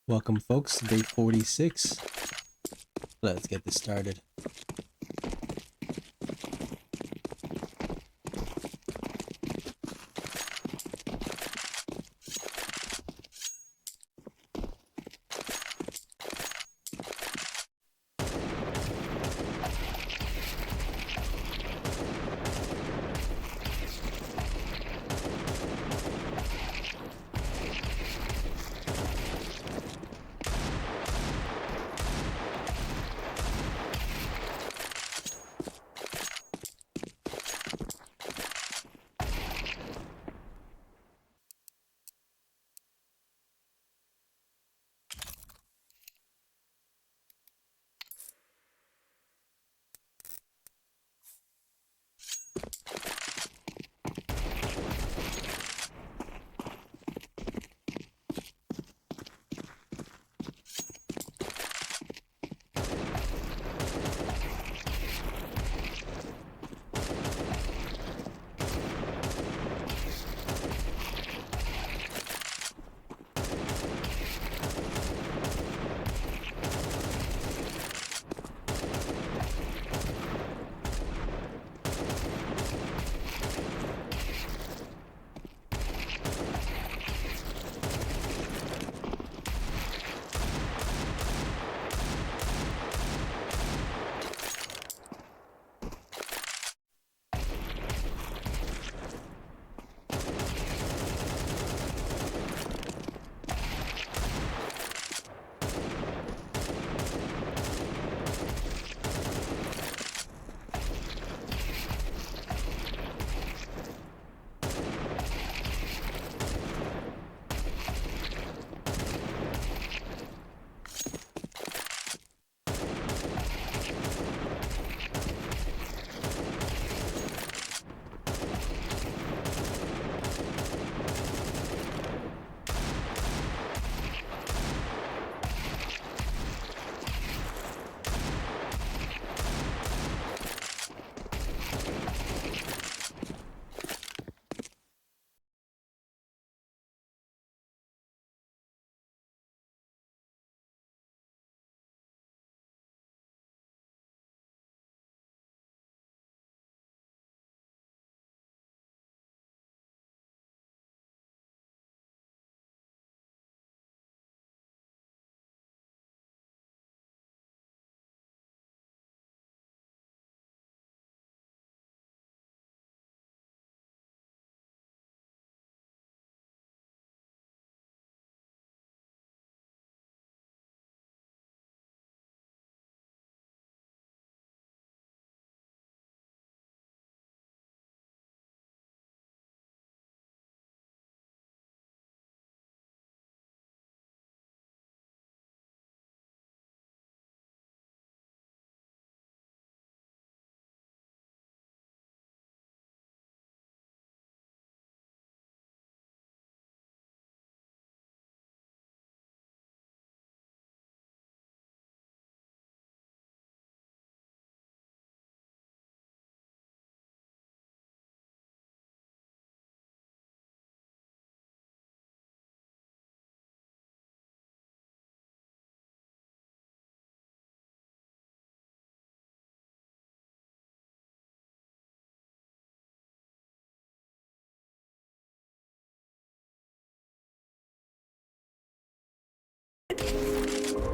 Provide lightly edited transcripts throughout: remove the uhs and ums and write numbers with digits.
Welcome folks, day 46. Let's get this started.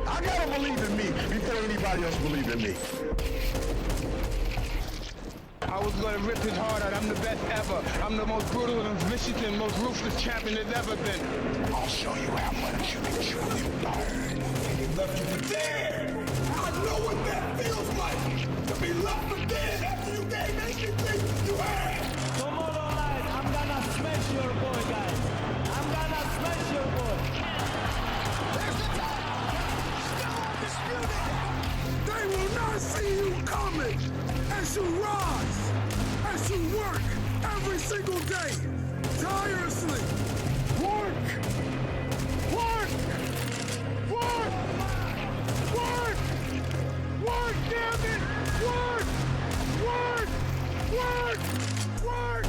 I gotta believe in me before anybody else believe in me. I was gonna rip his heart out. I'm the best ever. I'm the most brutal and vicious and most ruthless champion there's ever been. I'll show you how much you can truly burn. And you left you for dead. I know what that feels like. To be left for dead after you gave everything you had. Tomorrow night, I'm gonna smash your boy, guys. I'm gonna smash your boy. There's the time. Still undisputed. They will not see you coming as you rise, as you work every single day, tirelessly. Work! Work! Work! Work! Work, damn it! Work! Work! Work! Work!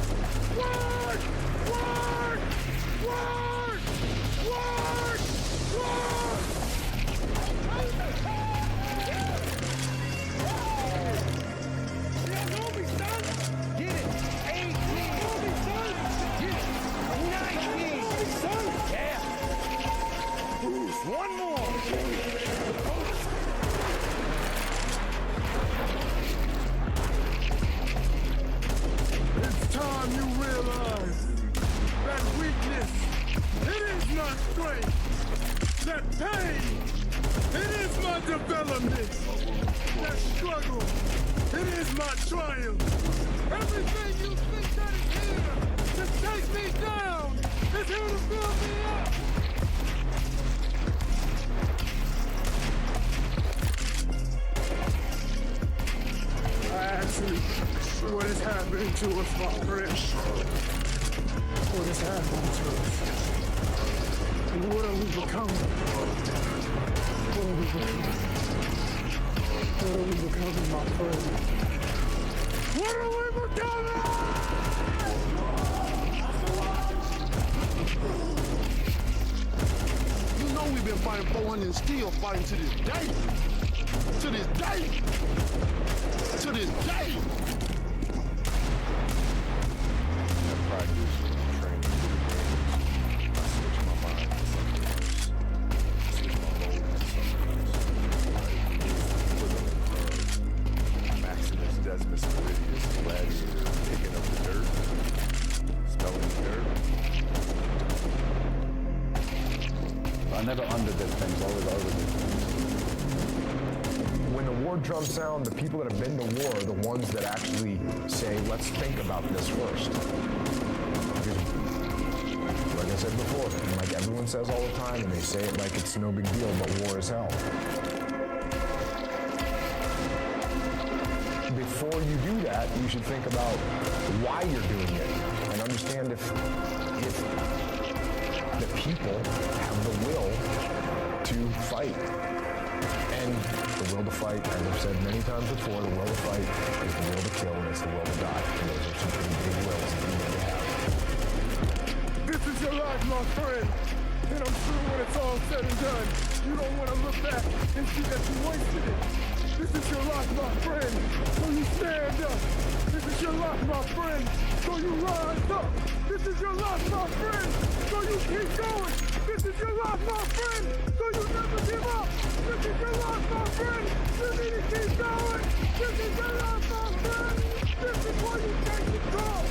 Work! Work! Work! Work! Work! One more. It's time you realize that weakness, it is not strength. That pain, it is my development. That struggle, it is my triumph. Everything you think that is here to take me down is here to build me up. Actually, what is happening to us, my friends? What is happening to us? And what are we becoming? What are we becoming? What are we becoming, my friend? What are we becoming? You know we've been fighting 400 and still fighting to this day. To this day. To this day. Never under this things, always over this. When the war drums sound, the people that have been to war are the ones that actually say, let's think about this first. Because, like I said before, and like everyone says all the time, and they say it like it's no big deal, but war is hell. Before you do that, you should think about why you're doing it, and understand if the people have the will to fight. And the will to fight, as I've said many times before, the will to fight is the will to kill and it's the will to die. And those are some pretty big wills that you need to have. This is your life, my friend. And I'm sure when it's all said and done, you don't want to look back and see that you wasted it. This is your life, my friend, so you stand up. This is your life, my friend, so you rise up. This is your life, my friend, so you keep going. This is your life, my friend, so you never give up. This is your life, my friend, you need to keep going. This is your life, my friend. This is why you take control.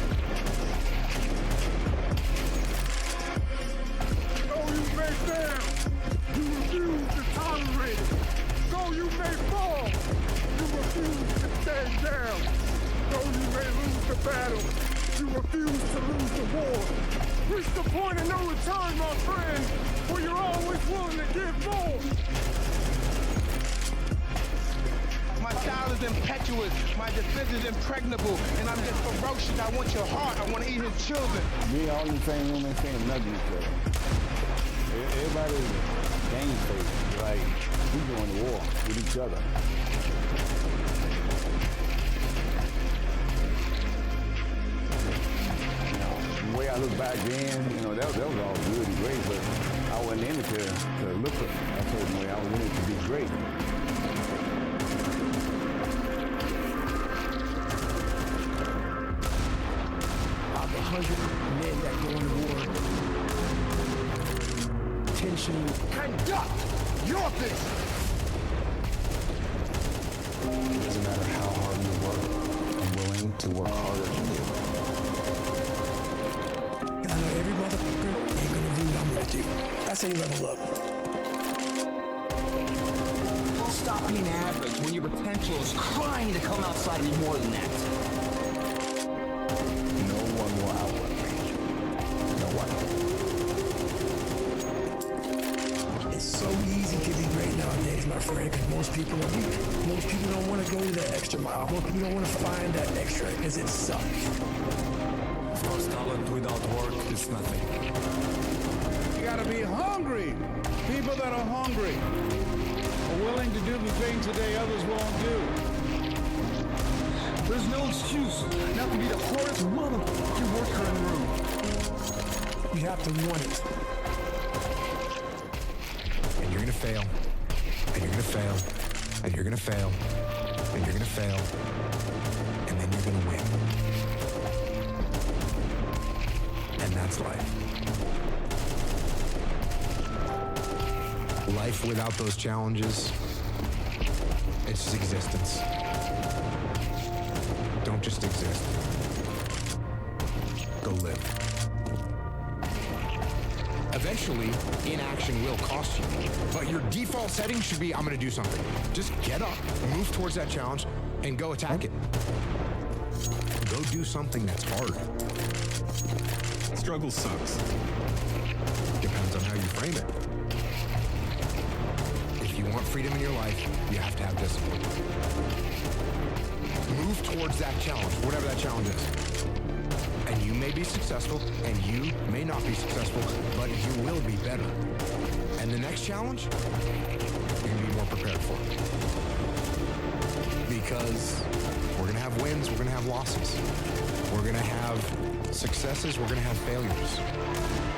Though you may fail, you refuse to tolerate it. Though you may fall, you refuse to stand down. Though you may lose the battle, you refuse to lose the war. Reach the point of no return, my friend, where you're always willing to give more. My style is impetuous, my defense is impregnable, and I'm just ferocious. I want your heart, I want to eat his children. We all in the same room and saying nothing to each other. Everybody's game face, like we going to war with each other. The way I look back then, that was all good and great, but I wasn't in it to look a certain way. I was in it to be great. Out the 100 men that go into war, tension, conduct your business. It doesn't matter how hard you work, I'm willing to work harder than you. I know every motherfucker ain't gonna do what I'm gonna do. That's how you level up. Don't stop being average when your potential is crying to come outside and be more than that. No one will outrun me. No one. It's so easy to be great nowadays, my friend, because most people are weak. Most people don't want to go to that extra mile. Most people don't want to find that extra because it sucks. Of course, talent without work is nothing. You gotta be hungry. People that are hungry are willing to do the things today others won't do. There's no excuse not to be the hardest motherfucking worker in the room. You have to want it. And you're gonna fail. And you're gonna fail. And you're gonna fail. And you're gonna fail. And then you're gonna win. And that's life. life without those challenges, it's just existence. Don't just exist. Go live. Eventually, inaction will cost you, but your default setting should be, I'm gonna do something. Just get up, move towards that challenge, and go attack it. Go do something that's hard. Struggle sucks. Depends on how you frame it. If you want freedom in your life, you have to have discipline. Move towards that challenge, whatever that challenge is. And you may be successful, and you may not be successful, but you will be better. And the next challenge, you're gonna be more prepared for. Because we're gonna have wins, we're gonna have losses. We're gonna have successes, we're gonna have failures.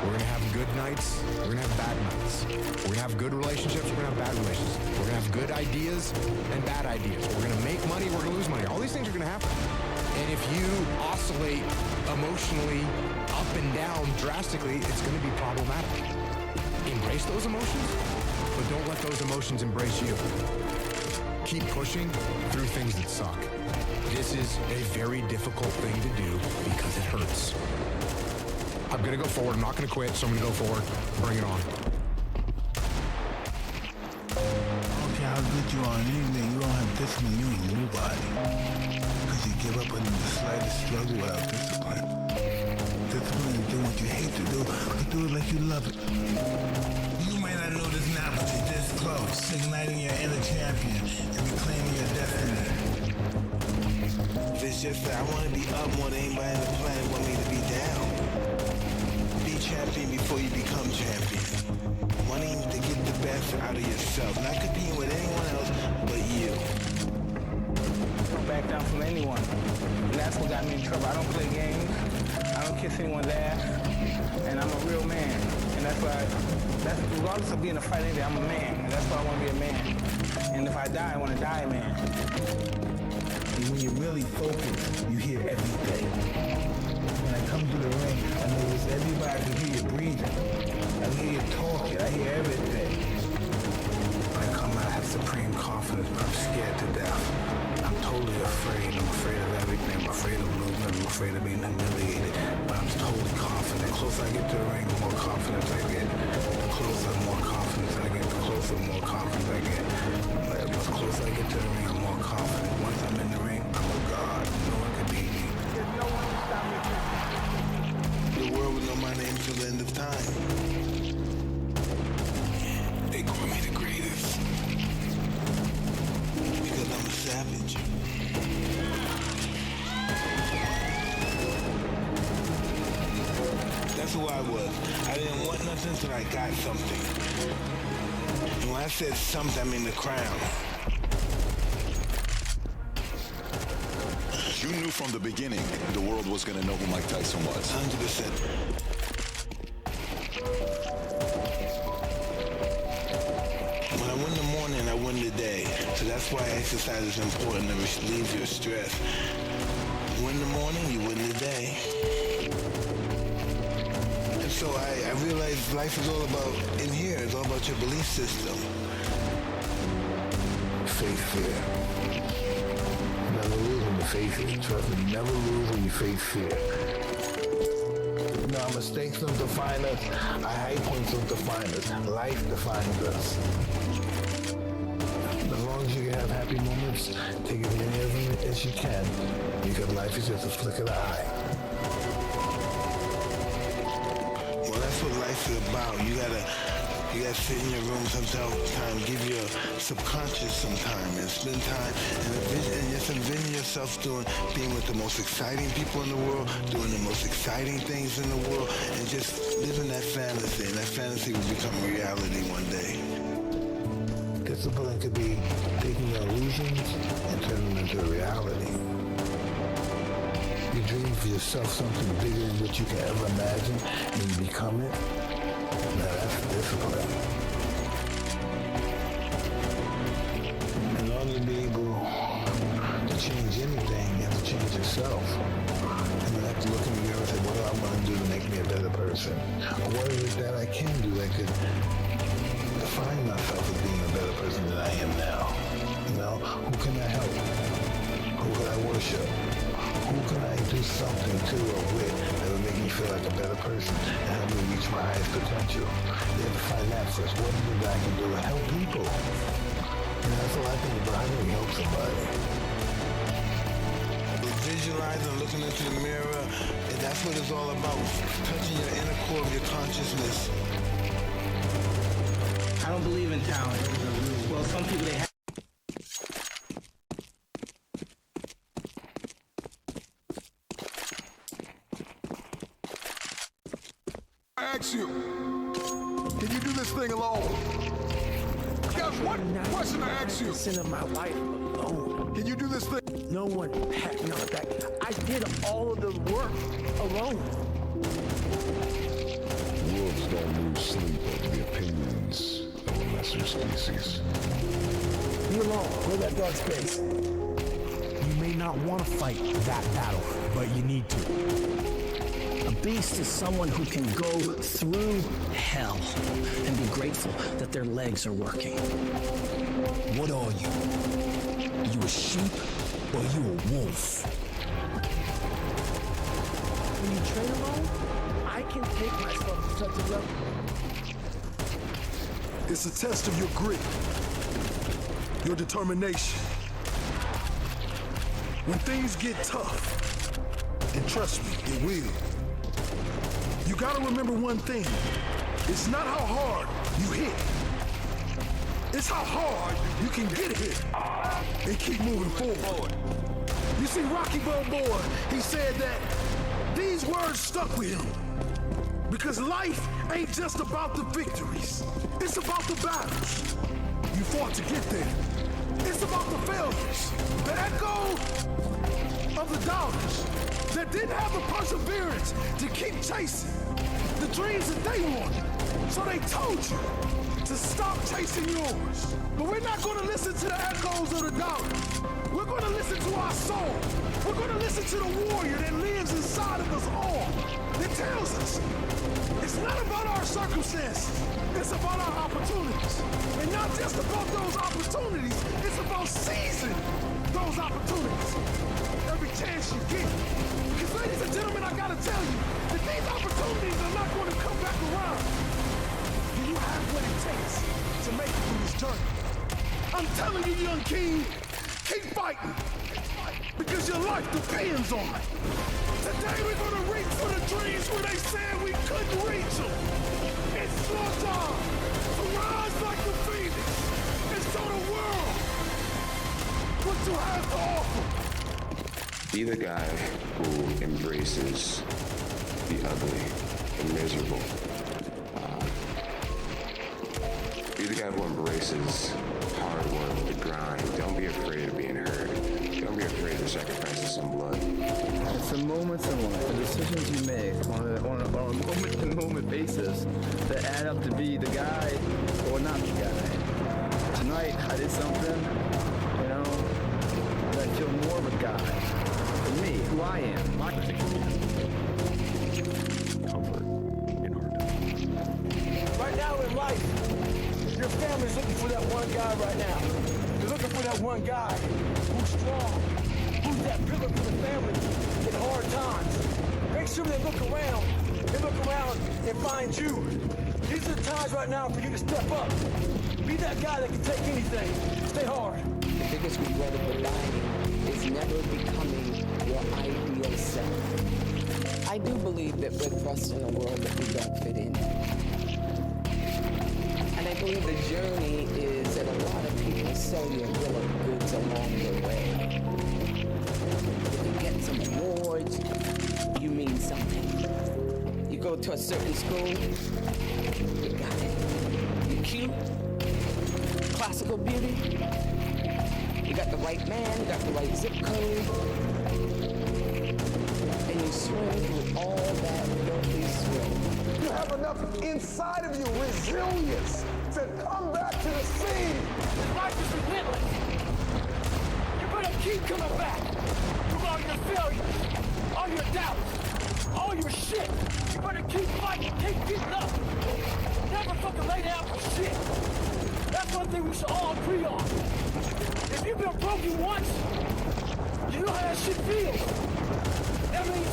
We're gonna have good nights, we're gonna have bad nights. We're gonna have good relationships, we're gonna have bad relationships. We're gonna have good ideas and bad ideas. We're gonna make money, we're gonna lose money. All these things are gonna happen. And if you oscillate emotionally up and down drastically, it's gonna be problematic. Embrace those emotions, but don't let those emotions embrace you. Keep pushing through things that suck. This is a very difficult thing to do because it hurts. I'm gonna go forward, I'm not gonna quit, so I'm gonna go forward. Bring it on. I don't care how good you are in anything, you don't have discipline, you ain't nobody. Because you give up on the slightest struggle without discipline. Discipline is doing what you hate to do, but do it like you love it. You might not know this now, but you're this close, igniting your inner champion and reclaiming your destiny. It's just that I want to be up more than anybody on the planet want me to be down. Be champion before you become champion. Wanting to get the best out of yourself, not competing with anyone else but you. Don't back down from anyone. And that's what got me in trouble. I don't play games. I don't kiss anyone's ass. And I'm a real man. And that's why, regardless of being a fighter, I'm a man. And that's why I want to be a man. And if I die, I want to die a man. And when you're really focused, you hear everything. When I come to the ring, I notice everybody can hear you breathing. I hear you talking. I hear everything. When I come out, I have supreme confidence, but I'm scared to death. I'm totally afraid. I'm afraid of everything. I'm afraid of losing. I'm afraid of being humiliated. But I'm totally confident. The closer I get to the ring, the more confidence I get. The closer, the more confidence I get. The closer, the more confidence I get. The closer I get to the ring, I'm more confident. Once I'm in the ring, I'm a god. No one can beat me. There's no one to stop me. The world will know my name till the end of time. They call me the greatest. Because I'm a savage. That's who I was. I didn't want nothing until I got something. And when I said something, I mean the crown. You knew from the beginning the world was going to know who Mike Tyson was. 100%. When I win the morning, I win the day. So that's why exercise is important to relieve your stress. Win the morning, you win the day. And so I realized life is all about, in here, it's all about your belief system. Face fear. Never lose when you face it. Trust me, you never lose when you face fear. No, mistakes don't define us. Our high points don't define us. Life defines us. As long as you can have happy moments, take as many of them as you can. Because life is just a flick of the eye. Well, that's what life is about. You gotta sit in your room sometimes, give your subconscious some time and spend time and just envision yourself being with the most exciting people in the world, doing the most exciting things in the world, and just living that fantasy. And that fantasy will become reality one day. Discipline could be taking your illusions and turning them into a reality. You dream for yourself something bigger than what you can ever imagine, and you become it. Now that's discipline. In order to be able to change anything, you have to change yourself. And you have to look in the mirror and say, what do I want to do to make me a better person? Or what is it that I can do that could define myself? am now. You know, who can I help? Who can I worship? Who can I do something to or with that will make me feel like a better person and help me reach my highest potential? You have to find that first. What is it that I can do to help people? You know, that's all I think about. How do we help somebody? Visualizing, looking into the mirror, and that's what it's all about. Touching your inner core of your consciousness. I don't believe in talent. Well, some people, they have. I ask you, can you do this thing alone? Guys, what question I ask you? Sending my life alone. Can you do this thing? No one pat me on the back. I did all of the work alone. Wolves don't lose sleep over the opinions of a lesser species. Be alone. Go that dark space. You may not want to fight that battle, but you need to. A beast is someone who can go through hell and be grateful that their legs are working. What are you? Are you a sheep or are you a wolf? When you train alone, I can take myself to such a level. It's a test of your grit, your determination. When things get tough, and trust me, it will. You gotta remember one thing. It's not how hard you hit. It's how hard you can get hit and keep moving forward. You see, Rocky Balboa, he said that these words stuck with him. Because life ain't just about the victories. It's about the battles you fought to get there. It's about the failures, the echo of the doubters that didn't have the perseverance to keep chasing the dreams that they wanted. So they told you to stop chasing yours. But we're not going to listen to the echoes of the doubters. We're going to listen to our soul. We're going to listen to the warrior that lives inside of us all. That tells us it's not about our circumstances. It's about our opportunities. And not just about those opportunities. It's about seizing those opportunities every chance you get. Because ladies and gentlemen, I gotta tell you that these opportunities are not going to come back around. Do you have what it takes to make it through this journey? I'm telling you, young king, keep fighting. Because your life depends on it. Today we're gonna reach for the dreams where they said we couldn't reach them. It's your time to rise like the phoenix and show the world what you have to offer. Be the guy who embraces the ugly, the miserable. Be the guy who embraces hard work, the grind. Don't be afraid of being hurt. Don't be afraid to sacrifice some blood. It's the moments in life, the decisions you make on a moment-to-moment basis that add up to be the guy or not the guy. Tonight, I did something, that I feel more of a guy. For me, who I am. My comfort in hard times. Right now in life, your family's looking for that one guy right now. They're looking for that one guy who's strong, who's that pillar for the family in hard times. Make sure they look around and find you. These are the times right now for you to step up. Be that guy that can take anything. Stay hard. The biggest regret of the dying is never becoming your ideal self. I do believe that we're thrust in a world that we don't fit in. And I believe the journey is that a lot of people sell your bill of goods along the way. If you get some awards, you mean something. You go to a certain school, you got it. You're cute, classical beauty, you got the right man, you got the right zip code, and you swim through all that filthy swim. You have enough inside of you, resilience, to come back to the scene. Life is relentless. You're gonna keep coming back from all your failures, all your doubts, all your shit. You better keep fighting, keep getting up. Never fucking lay down for shit. That's one thing we we should all agree on. If you've been broken once, you know how that shit feels. That means,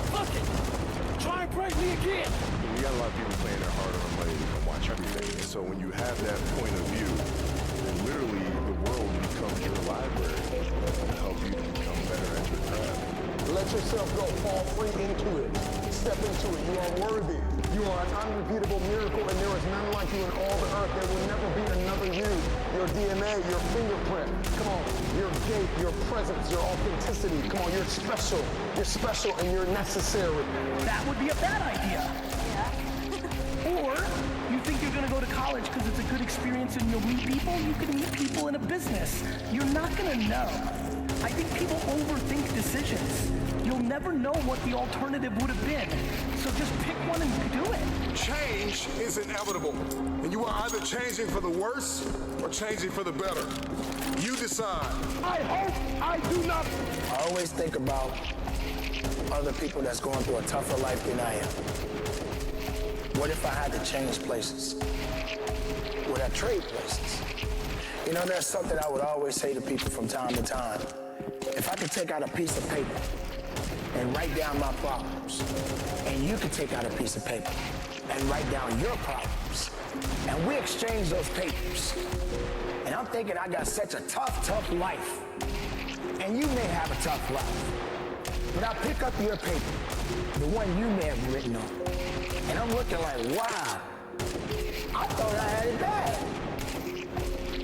fuck it. Try and break me again. You got a lot of people playing their hard-earned money to come watch everything. And so when you have that point of view, then literally the world becomes your library to help you to become better at your craft. Let yourself go. Fall free into it. Step into it. You are worthy. You are an unrepeatable miracle, and there is none like you in all the earth. There will never be another you. Your DNA, your fingerprint. Come on. Your gait, your presence, your authenticity. Come on. You're special. You're special, and you're necessary. That would be a bad idea. Or you think you're gonna go to college because it's a good experience and you'll meet people? You can meet people in a business. You're not gonna know. I think people overthink decisions. You'll never know what the alternative would have been. So just pick one and do it. Change is inevitable, and you are either changing for the worse or changing for the better. You decide. I hope I do not. I always think about other people that's going through a tougher life than I am. What if I had to change places? Would I trade places? You know, there's something I would always say to people from time to time. If I could take out a piece of paper and write down my problems, and you could take out a piece of paper and write down your problems, and we exchange those papers. And I'm thinking I got such a tough life, and you may have a tough life. But I pick up your paper, the one you may have written on, and I'm looking like, wow, I thought I had it bad.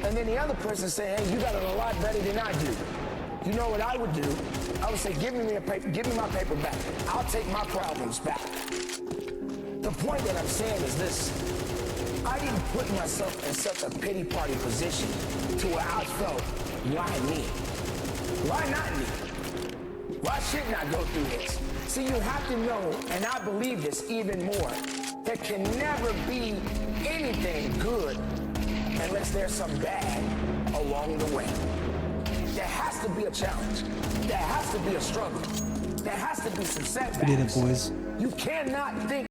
And then the other person say, hey, you got it a lot better than I do. You know what I would do? I would say, give me my paper back. I'll take my problems back. The point that I'm saying is this. I didn't put myself in such a pity party position to where I felt, why me? Why not me? Why shouldn't I go through this? See, you have to know, and I believe this even more, there can never be anything good unless there's some bad along the way. There has to be a challenge. There has to be a struggle. There has to be some setbacks. We did it, boys. You cannot think